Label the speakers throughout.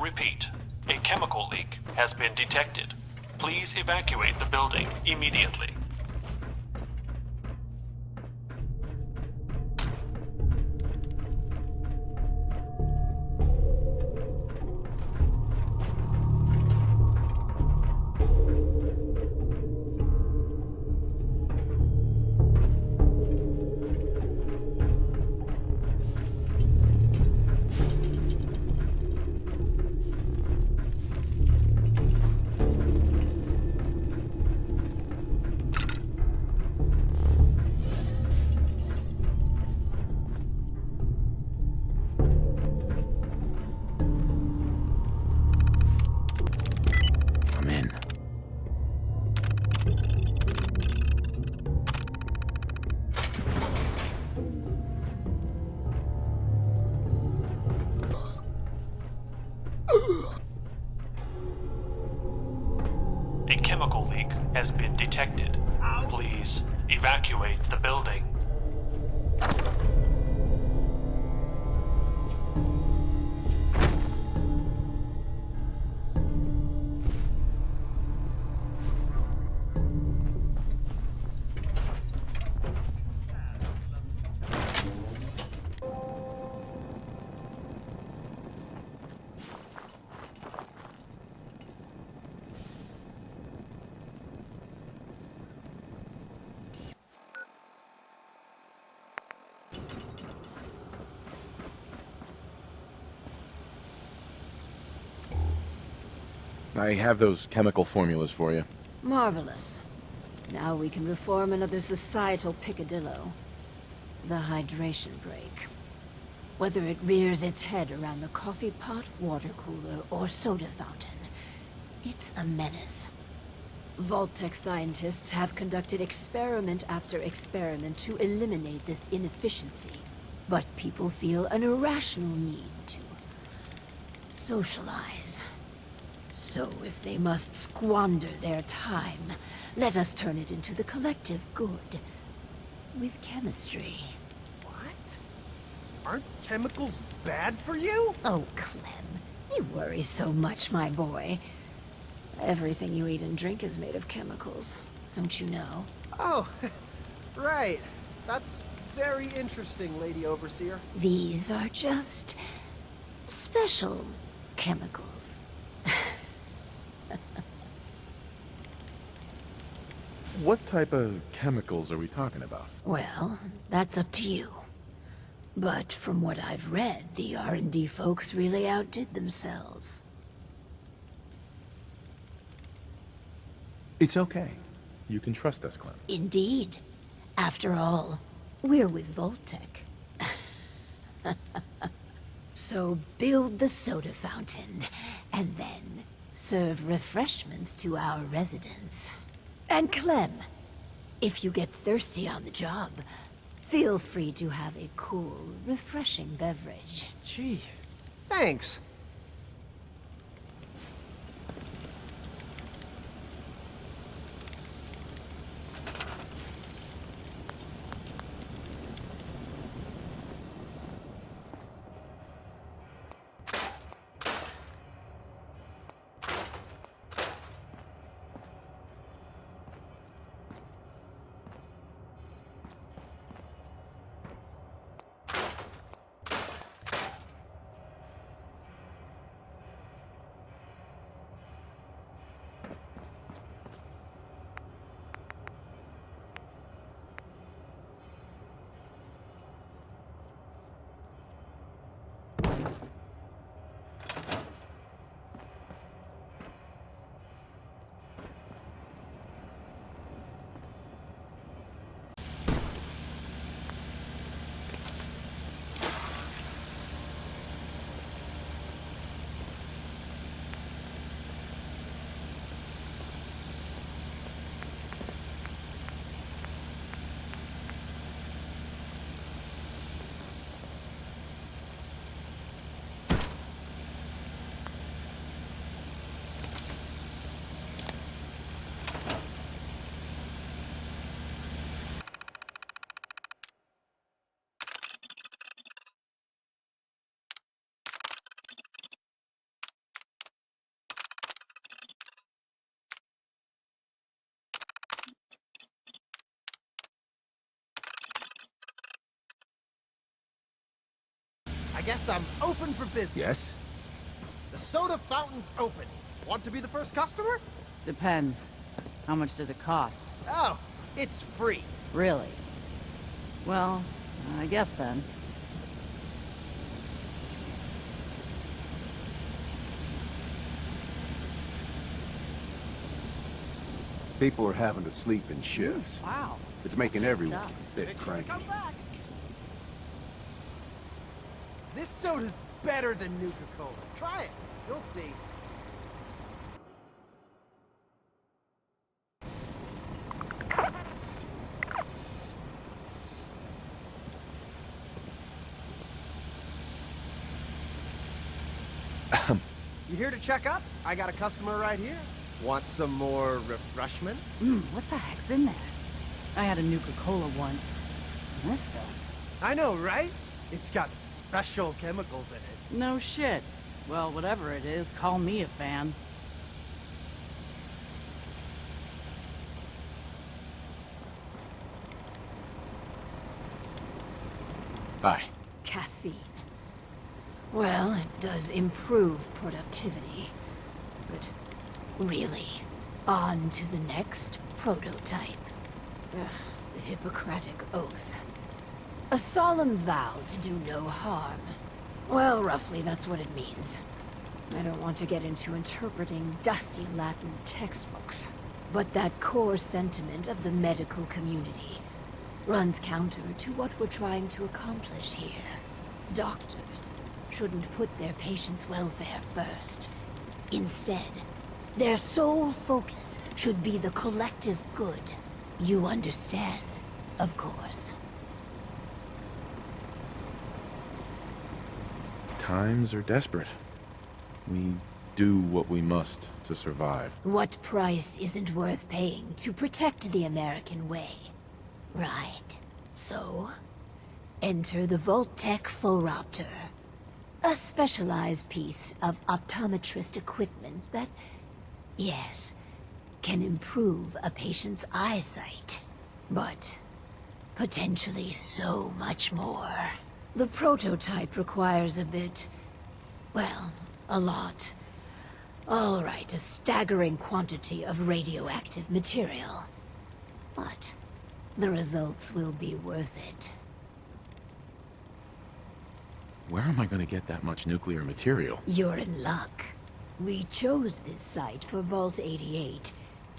Speaker 1: Repeat, a chemical leak has been detected. Please evacuate the building immediately.
Speaker 2: I'm in.
Speaker 1: A chemical leak has been detected. Please evacuate the building.
Speaker 2: I have those chemical formulas for you.
Speaker 3: Marvelous. Now we can reform another societal picadillo. The hydration break. Whether it rears its head around the coffee pot, water cooler, or soda fountain, it's a menace. Vault-Tec scientists have conducted experiment after experiment to eliminate this inefficiency. But people feel an irrational need to socialize. So if they must squander their time, let us turn it into the collective good. With chemistry.
Speaker 4: What? Aren't chemicals bad for you?
Speaker 3: Oh, Clem, you worry so much, my boy. Everything you eat and drink is made of chemicals, don't you know?
Speaker 4: Oh, right. That's very interesting, Lady Overseer.
Speaker 3: These are just special chemicals.
Speaker 2: What type of chemicals are we talking about?
Speaker 3: Well, that's up to you. But from what I've read, the R&D folks really outdid themselves.
Speaker 2: It's okay. You can trust us, Clem.
Speaker 3: Indeed. After all, we're with Vault-Tec. So build the soda fountain, and then serve refreshments to our residents. And Clem, if you get thirsty on the job, feel free to have a cool, refreshing beverage.
Speaker 4: Gee, thanks. guess I'm open for business.
Speaker 5: Yes?
Speaker 4: The soda fountain's open. Want to be the first customer?
Speaker 6: Depends. How much does it cost?
Speaker 4: Oh, it's free.
Speaker 6: Really? Well, I guess then.
Speaker 5: People are having to sleep in shifts.
Speaker 6: Wow.
Speaker 5: It's making everyone
Speaker 6: Stop.
Speaker 5: a bit
Speaker 4: Make sure to
Speaker 5: cranky.
Speaker 4: come back. This soda's better than Nuka-Cola. Try it. You'll see. You here to check up? I got a customer right here. Want some more refreshment?
Speaker 6: What the heck's in there? I had a Nuka-Cola once. This stuff.
Speaker 4: I know, right? It's got special chemicals in it.
Speaker 6: No shit. Well, whatever it is, call me a fan.
Speaker 5: Hi.
Speaker 3: Caffeine. Well, it does improve productivity. But really, on to the next prototype. Ugh, the Hippocratic Oath. A solemn vow to do no harm. Well, roughly that's what it means. I don't want to get into interpreting dusty Latin textbooks. But that core sentiment of the medical community runs counter to what we're trying to accomplish here. Doctors shouldn't put their patients' welfare first. Instead, their sole focus should be the collective good. You understand, of course.
Speaker 2: Times are desperate. We do what we must to survive.
Speaker 3: What price isn't worth paying to protect the American way? Right. So, enter the Vault-Tec phoropter. A specialized piece of optometrist equipment that, yes, can improve a patient's eyesight. But potentially so much more. The prototype requires a bit, well, a lot. All right, a staggering quantity of radioactive material. But the results will be worth it.
Speaker 2: Where am I going to get that much nuclear material?
Speaker 3: You're in luck. We chose this site for Vault 88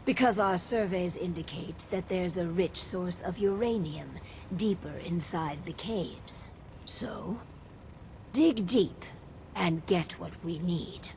Speaker 3: because our surveys indicate that there's a rich source of uranium deeper inside the caves. So, dig deep and get what we need.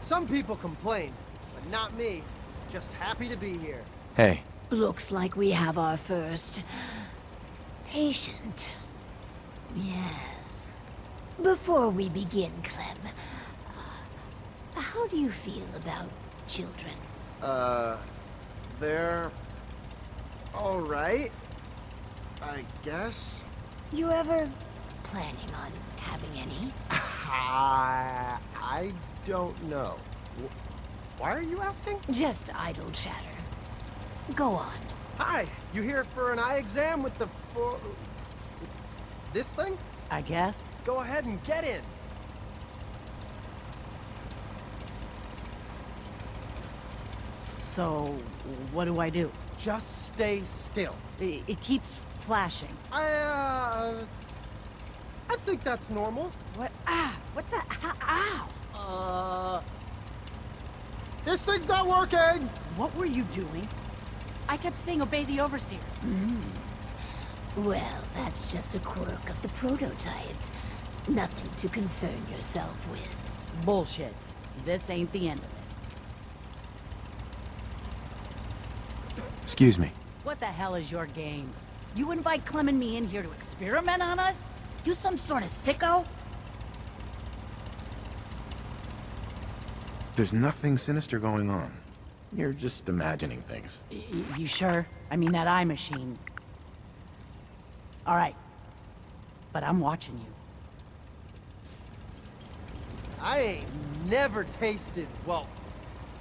Speaker 4: Some people complain, but not me. Just happy to be here.
Speaker 2: Hey,
Speaker 3: Looks like we have our first patient. Yes. Before we begin, Clem, how do you feel about children?
Speaker 4: They're... alright, I guess.
Speaker 3: You ever planning on having any?
Speaker 4: I don't know. Why are you asking?
Speaker 3: Just idle chatter. Go on.
Speaker 4: Hi, you here for an eye exam with the this thing?
Speaker 6: I guess.
Speaker 4: Go ahead and get in.
Speaker 6: So, what do I do?
Speaker 4: Just stay still.
Speaker 6: It keeps flashing.
Speaker 4: I think that's normal.
Speaker 6: What? What the? Ow!
Speaker 4: This thing's not working!
Speaker 6: What were you doing? I kept saying obey the overseer.
Speaker 3: Well, that's just a quirk of the prototype. Nothing to concern yourself with.
Speaker 6: Bullshit. This ain't the end of it.
Speaker 2: excuse me.
Speaker 6: What the hell is your game? You invite Clem and me in here to experiment on us? You some sort of sicko?
Speaker 2: There's nothing sinister going on. You're just imagining things.
Speaker 6: You sure? I mean, that eye machine. All right. But I'm watching you.
Speaker 4: I ain't never tasted, well,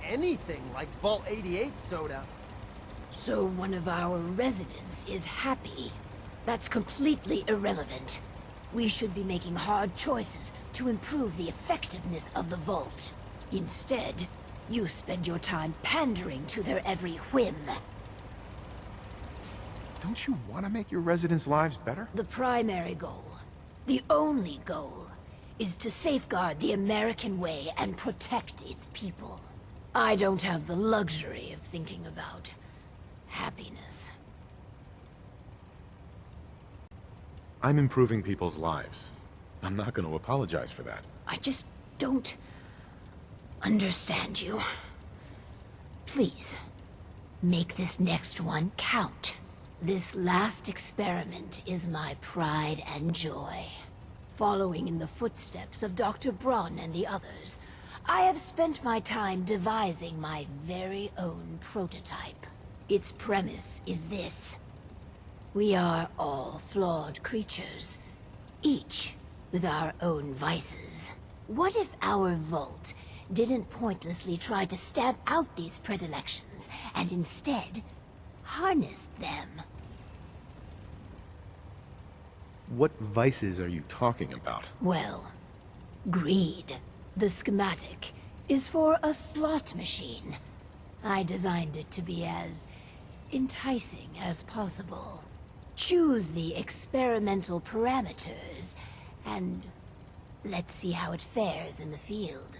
Speaker 4: anything like Vault 88 soda.
Speaker 3: So one of our residents is happy. That's completely irrelevant. We should be making hard choices to improve the effectiveness of the Vault. Instead, you spend your time pandering to their every whim.
Speaker 2: Don't you want to make your residents' lives better?
Speaker 3: The primary goal, the only goal, is to safeguard the American way and protect its people. I don't have the luxury of thinking about happiness.
Speaker 2: I'm improving people's lives. I'm not going to apologize for that.
Speaker 3: I just don't understand you. Please, make this next one count. This last experiment is my pride and joy. Following in the footsteps of Dr. Braun and the others, I have spent my time devising my very own prototype. Its premise is this. We are all flawed creatures, each with our own vices. What if our Vault didn't pointlessly try to stamp out these predilections, and instead harnessed them?
Speaker 2: What vices are you talking about?
Speaker 3: Well, greed. The schematic is for a slot machine. I designed it to be as enticing as possible. Choose the experimental parameters, and let's see how it fares in the field.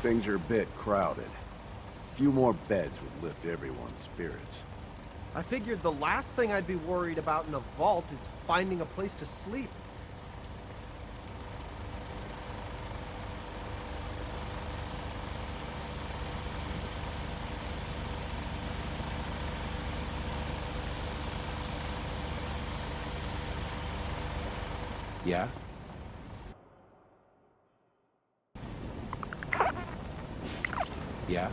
Speaker 5: Things are a bit crowded. A few more beds would lift everyone's spirits.
Speaker 4: I figured the last thing I'd be worried about in a vault is finding a place to sleep.
Speaker 5: Yeah? Yeah?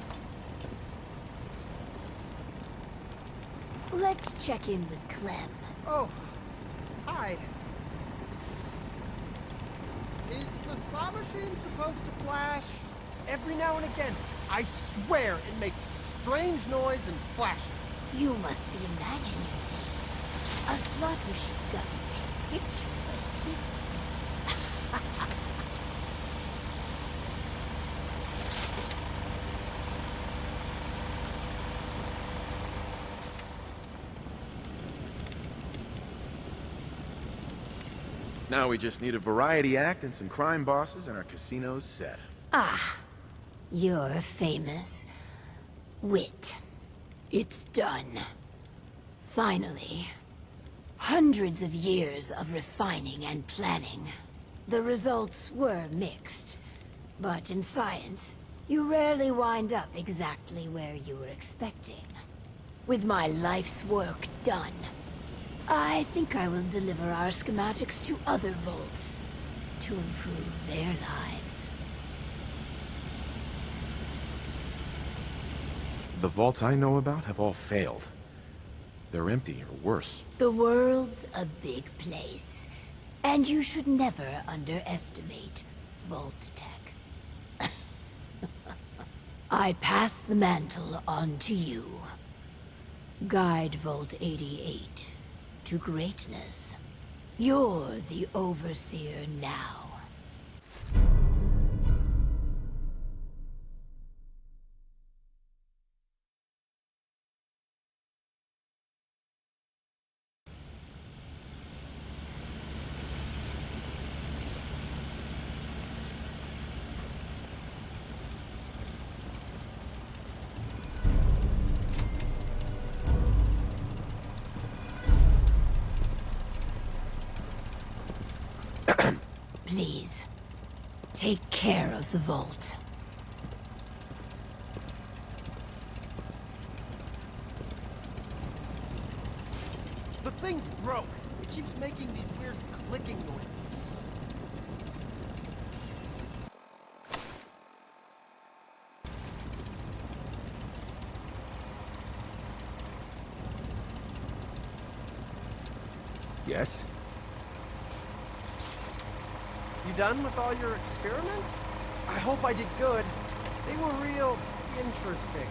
Speaker 3: Let's check in with Clem.
Speaker 4: Oh, hi. Is the slot machine supposed to flash? Every now and again, I swear it makes strange noise and flashes.
Speaker 3: You must be imagining things. A slot machine doesn't take pictures of people.
Speaker 2: Now we just need a variety act and some crime bosses and our casino's set.
Speaker 3: Ah, your famous wit. It's done. Finally. Hundreds of years of refining and planning. The results were mixed. But in science, you rarely wind up exactly where you were expecting. With my life's work done, I think I will deliver our schematics to other vaults to improve their lives.
Speaker 2: The vaults I know about have all failed. They're empty or worse.
Speaker 3: The world's a big place, and you should never underestimate Vault-Tec. I pass the mantle on to you. Guide Vault 88 to greatness. You're the overseer now. Please, take care of the vault.
Speaker 4: The thing's broke. It keeps making these weird clicking noises.
Speaker 5: Yes?
Speaker 4: You done with all your experiments? I hope I did good. They were real interesting.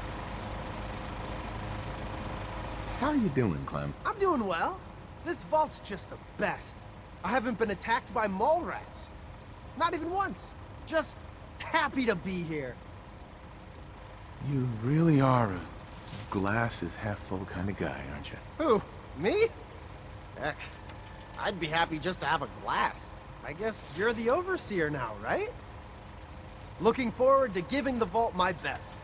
Speaker 2: How are you doing, Clem?
Speaker 4: I'm doing well. This vault's just the best. I haven't been attacked by mole rats. Not even once. Just happy to be here.
Speaker 2: You really are a glass is half full kind of guy, aren't you?
Speaker 4: Who? Me? Heck, I'd be happy just to have a glass. I guess you're the overseer now, right? Looking forward to giving the vault my best.